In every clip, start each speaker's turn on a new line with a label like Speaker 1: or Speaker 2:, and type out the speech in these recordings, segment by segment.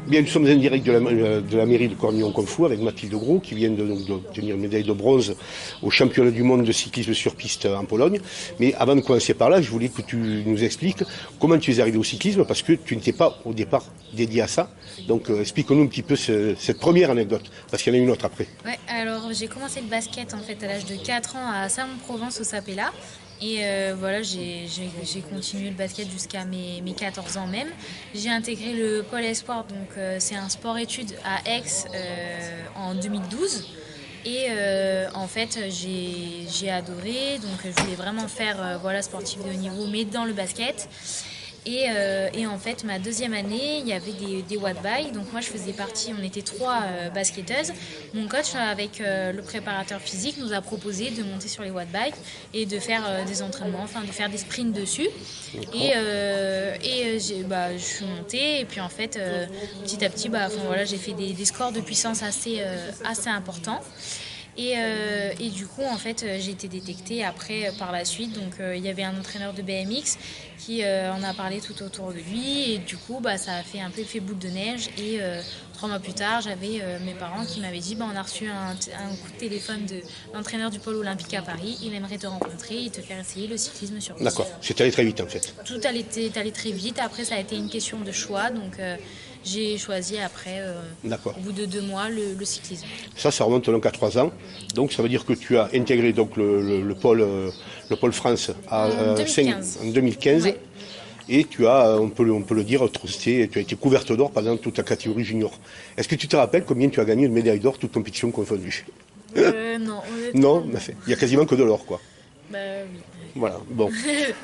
Speaker 1: Bien, nous sommes en direct de la mairie de Cornillon-Conflans avec Mathilde Gros qui vient d'obtenir une médaille de bronze au championnat du monde de cyclisme sur piste en Pologne. Mais avant de commencer par là, je voulais que tu nous expliques comment tu es arrivé au cyclisme parce que tu n'étais pas au départ dédié à ça. Donc explique-nous un petit peu cette première anecdote parce qu'il y en a une autre après.
Speaker 2: Ouais, alors j'ai commencé le basket en fait à l'âge de 4 ans à Salon-de-Provence au Sapella. Et voilà, j'ai continué le basket jusqu'à mes 14 ans même. J'ai intégré le Pôle Espoir, donc c'est un sport-études à Aix en 2012. Et en fait, j'ai adoré, donc je voulais vraiment faire voilà, sportif de haut niveau, mais dans le basket. Et en fait, ma deuxième année, il y avait des watt-bike. Donc moi, je faisais partie, on était 3 basketteuses. Mon coach, avec le préparateur physique, nous a proposé de monter sur les watt-bike et de faire des entraînements, enfin de faire des sprints dessus. Et je suis montée. Et puis en fait, petit à petit, voilà, j'ai fait des scores de puissance assez importants. Et du coup, en fait, j'ai été détectée après par la suite. Donc, il y avait un entraîneur de BMX qui en a parlé tout autour de lui. Et du coup, ça a fait un peu effet boule de neige. Et 3 mois plus tard, j'avais mes parents qui m'avaient dit on a reçu un coup de téléphone de l'entraîneur du pôle olympique à Paris. Il aimerait te rencontrer et te faire essayer le cyclisme sur piste.
Speaker 1: D'accord, c'est allé très vite en fait.
Speaker 2: Tout allé très vite. Après, ça a été une question de choix. Donc, j'ai choisi après, au bout de 2 mois, le cyclisme.
Speaker 1: Ça remonte donc à 3 ans. Donc ça veut dire que tu as intégré donc le pôle France en 2015. Ouais. Et tu as, on peut le dire, tu as été couverte d'or pendant toute ta catégorie junior. Est-ce que tu te rappelles combien tu as gagné de médailles d'or, toutes compétitions confondues?
Speaker 2: Non.
Speaker 1: Non, il y a quasiment que de l'or, quoi.
Speaker 2: Oui.
Speaker 1: Voilà, bon.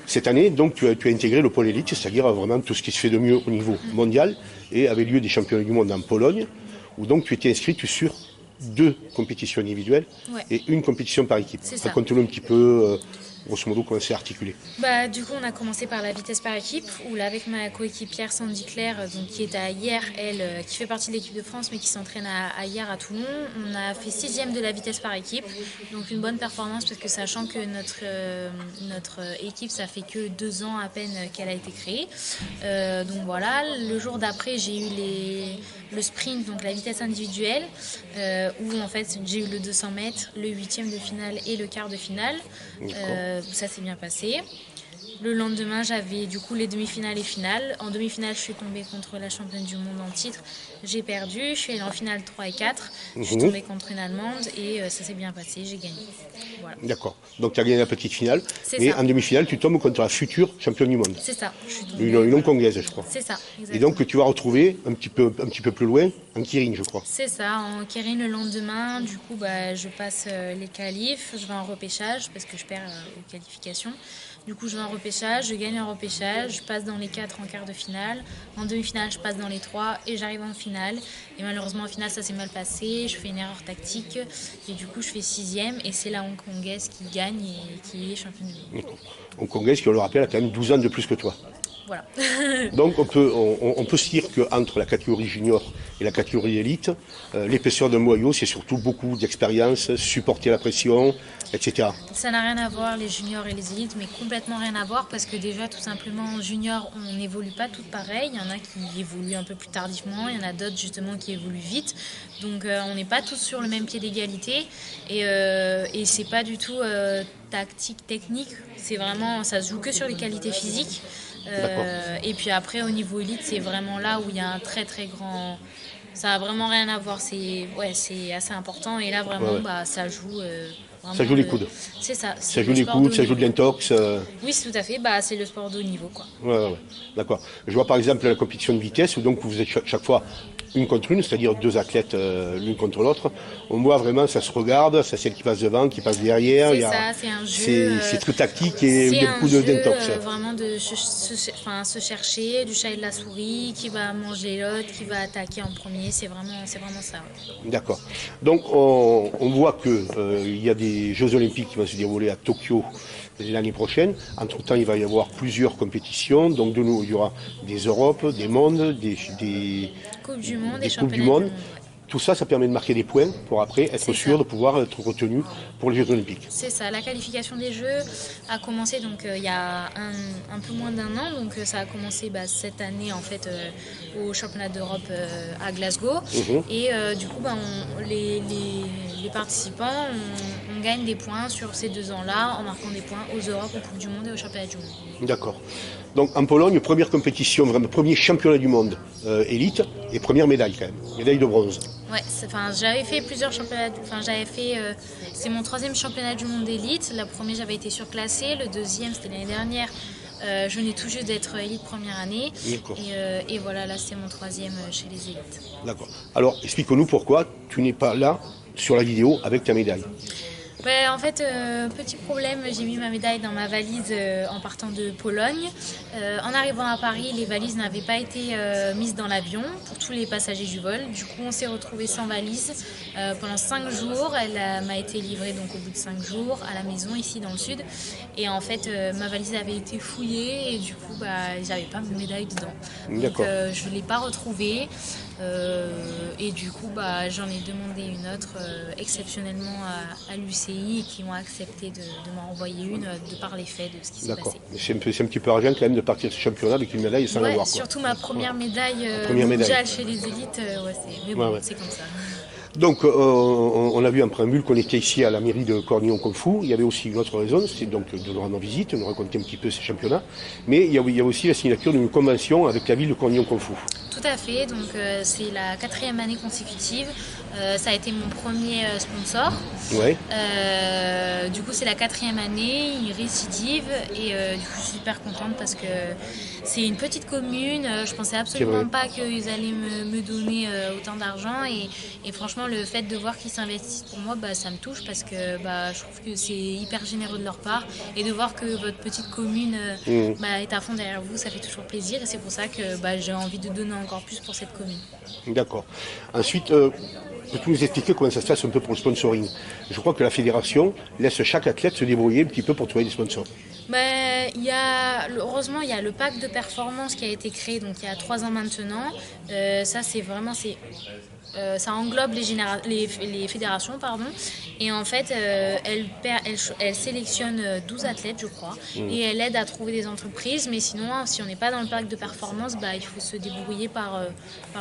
Speaker 1: Cette année, donc, tu as intégré le pôle élite, c'est-à-dire vraiment tout ce qui se fait de mieux au niveau mondial, et avait lieu des championnats du monde en Pologne, où donc tu étais inscrite sur 2 compétitions individuelles et une compétition par équipe. Raconte-nous un petit peu, grosso modo, comment c'est articulé.
Speaker 2: Du coup, on a commencé par la vitesse par équipe, où là, avec ma coéquipière Sandy Claire, donc, qui est à Hyères, elle, qui fait partie de l'équipe de France, mais qui s'entraîne à Hyères à Toulon, on a fait 6e de la vitesse par équipe, donc une bonne performance, parce que sachant que notre équipe, ça fait que 2 ans à peine qu'elle a été créée. Donc voilà, le jour d'après, j'ai eu le sprint, donc la vitesse individuelle, où en fait, j'ai eu le 200 mètres, le 8e de finale et le quart de finale. Ça s'est bien passé. Le lendemain, j'avais du coup les demi-finales et finales. En demi-finale, je suis tombée contre la championne du monde en titre. J'ai perdu. Je suis allée en finale 3 et 4. Je suis tombée contre une Allemande et ça s'est bien passé. J'ai gagné. Voilà.
Speaker 1: D'accord. Donc tu as gagné la petite finale. Mais en demi-finale, tu tombes contre la future championne du monde.
Speaker 2: C'est ça.
Speaker 1: Une hongkongaise, je crois.
Speaker 2: C'est ça. Exactement.
Speaker 1: Et donc tu vas retrouver un petit peu plus loin en Keirin, je crois.
Speaker 2: C'est ça. En Keirin le lendemain, du coup, je passe les qualifs. Je vais en repêchage parce que je perds aux qualifications. Du coup, je vais en repêchage, je gagne en repêchage, je passe dans les 4 en quart de finale. En demi-finale, je passe dans les 3 et j'arrive en finale. Et malheureusement, en finale, ça s'est mal passé. Je fais une erreur tactique et du coup, je fais 6e. Et c'est la hongkongaise qui gagne et qui est championne du monde.
Speaker 1: Hongkongaise qui, on le rappelle, a quand même 12 ans de plus que toi.
Speaker 2: Voilà.
Speaker 1: Donc on peut se dire qu'entre la catégorie junior et la catégorie élite, l'épaisseur d'un boyau, c'est surtout beaucoup d'expérience, supporter la pression, etc.
Speaker 2: Ça n'a rien à voir les juniors et les élites, mais complètement rien à voir parce que déjà tout simplement en junior on n'évolue pas toutes pareilles. Il y en a qui évoluent un peu plus tardivement, il y en a d'autres justement qui évoluent vite. Donc on n'est pas tous sur le même pied d'égalité et c'est pas du tout tactique, technique. C'est vraiment, ça se joue que sur les qualités physiques. Et puis après au niveau élite c'est vraiment là où il y a un très très grand, ça a vraiment rien à voir, c'est assez important et là vraiment ça joue vraiment,
Speaker 1: ça joue les coudes,
Speaker 2: c'est ça,
Speaker 1: ça joue les coudes, ça joue de l'intox,
Speaker 2: oui tout à fait, c'est le sport de haut niveau quoi.
Speaker 1: Ouais. D'accord, je vois par exemple la compétition de vitesse où donc vous êtes chaque fois une contre une, c'est-à-dire 2 athlètes l'une contre l'autre. On voit vraiment, ça se regarde, c'est celle qui passe devant, qui passe derrière.
Speaker 2: C'est un jeu.
Speaker 1: C'est très tactique et il y a beaucoup d'intox.
Speaker 2: C'est vraiment de se chercher, du chat et de la souris, qui va manger l'autre, qui va attaquer en premier. C'est vraiment ça. Ouais.
Speaker 1: D'accord. Donc on voit qu'il y a des Jeux Olympiques qui vont se dérouler à Tokyo l'année prochaine. Entre-temps, il va y avoir plusieurs compétitions. Donc de nous, il y aura des Europes, des mondes, des
Speaker 2: Coupe du monde
Speaker 1: des
Speaker 2: et
Speaker 1: Coupes du
Speaker 2: championnat
Speaker 1: monde.
Speaker 2: du monde.
Speaker 1: tout ça, ça permet de marquer des points pour après être sûr de pouvoir être retenu pour les Jeux Olympiques.
Speaker 2: C'est ça, la qualification des Jeux a commencé donc il y a un peu moins d'un an, donc ça a commencé cette année en fait au championnat d'Europe à Glasgow. Et du coup les participants on gagne des points sur ces 2 ans-là en marquant des points aux Europes, aux Coupes du Monde et aux championnats du monde.
Speaker 1: D'accord. Donc en Pologne, première compétition, vraiment premier championnat du monde élite et première médaille quand même, médaille de bronze.
Speaker 2: Ouais, j'avais fait plusieurs championnats, c'est mon 3e championnat du monde d'élite. Le premier j'avais été surclassée, le 2e c'était l'année dernière. Je venais tout juste d'être élite première année et voilà, là c'est mon 3e chez les élites.
Speaker 1: D'accord. Alors explique-nous pourquoi tu n'es pas là sur la vidéo avec ta médaille.
Speaker 2: En fait, petit problème, j'ai mis ma médaille dans ma valise en partant de Pologne. En arrivant à Paris, les valises n'avaient pas été mises dans l'avion pour tous les passagers du vol. Du coup, on s'est retrouvés sans valise pendant 5 jours. Elle m'a été livrée donc au bout de 5 jours à la maison ici dans le sud. Et en fait, ma valise avait été fouillée et du coup, j'avais pas ma médaille dedans. Donc, je ne l'ai pas retrouvée. Et du coup, j'en ai demandé une autre exceptionnellement à l'UCI et qui ont accepté de m'en envoyer une de par les faits de ce qui s'est passé.
Speaker 1: C'est un petit peu argent quand même de partir de ce championnat avec une médaille sans l'avoir.
Speaker 2: Surtout ma première médaille mondiale chez les élites, mais bon, c'est comme ça.
Speaker 1: Donc, on a vu en préambule qu'on était ici à la mairie de Cornillon Kung Fu. Il y avait aussi une autre raison, c'est donc de nous rendre en visite, de nous raconter un petit peu ces championnats. Mais il y a aussi la signature d'une convention avec la ville de Cornillon Kung Fu.
Speaker 2: Tout à fait, donc c'est la 4e année consécutive. Ça a été mon premier sponsor.
Speaker 1: Ouais.
Speaker 2: Du coup, c'est la 4e année, il récidive et du coup, je suis super contente parce que c'est une petite commune. Je pensais absolument pas qu'ils allaient me donner autant d'argent et franchement, le fait de voir qu'ils s'investissent pour moi, ça me touche parce que je trouve que c'est hyper généreux de leur part et de voir que votre petite commune est à fond derrière vous, ça fait toujours plaisir et c'est pour ça que j'ai envie de donner encore plus pour cette commune. D'accord.
Speaker 1: Ensuite, peux-tu nous expliquer comment ça se passe un peu pour le sponsoring? Je crois que la fédération laisse chaque athlète se débrouiller un petit peu pour trouver des sponsors.
Speaker 2: Heureusement, il y a le pack de performance qui a été créé donc il y a 3 ans maintenant. Ça englobe les fédérations, et en fait, elle sélectionne 12 athlètes, je crois, et elle aide à trouver des entreprises, mais sinon, si on n'est pas dans le pack de performance, il faut se débrouiller par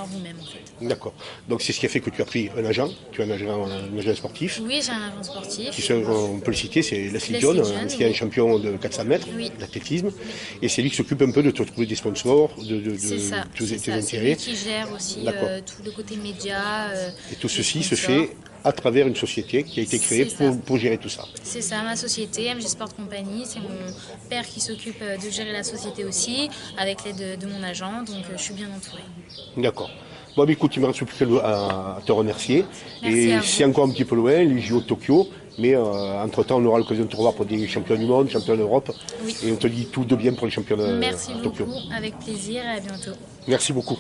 Speaker 2: vous-même, en fait.
Speaker 1: D'accord. Donc c'est ce qui a fait que tu as pris un agent, tu as un agent sportif.
Speaker 2: Oui, j'ai un agent sportif.
Speaker 1: On peut le citer, c'est Leslie John, ancien champion de 400 mètres d'athlétisme, et c'est lui qui s'occupe un peu de te trouver des sponsors, de tous tes intérêts.
Speaker 2: C'est lui qui gère aussi tout le côté média.
Speaker 1: Et tout ceci se fait à travers une société qui a été créée pour gérer tout ça.
Speaker 2: C'est ça, ma société, MG Sport Company. C'est mon père qui s'occupe de gérer la société aussi, avec l'aide de mon agent, donc je suis bien entourée.
Speaker 1: D'accord. Bon, écoute, il me reste plus qu'à te remercier.
Speaker 2: Merci
Speaker 1: c'est encore un petit peu loin, les JO de Tokyo, mais entre-temps, on aura l'occasion de te revoir pour des champions du monde, champions d'Europe. Oui. Et on te dit tout de bien pour les championnats
Speaker 2: Merci
Speaker 1: Tokyo.
Speaker 2: Merci beaucoup, avec plaisir et à bientôt.
Speaker 1: Merci beaucoup.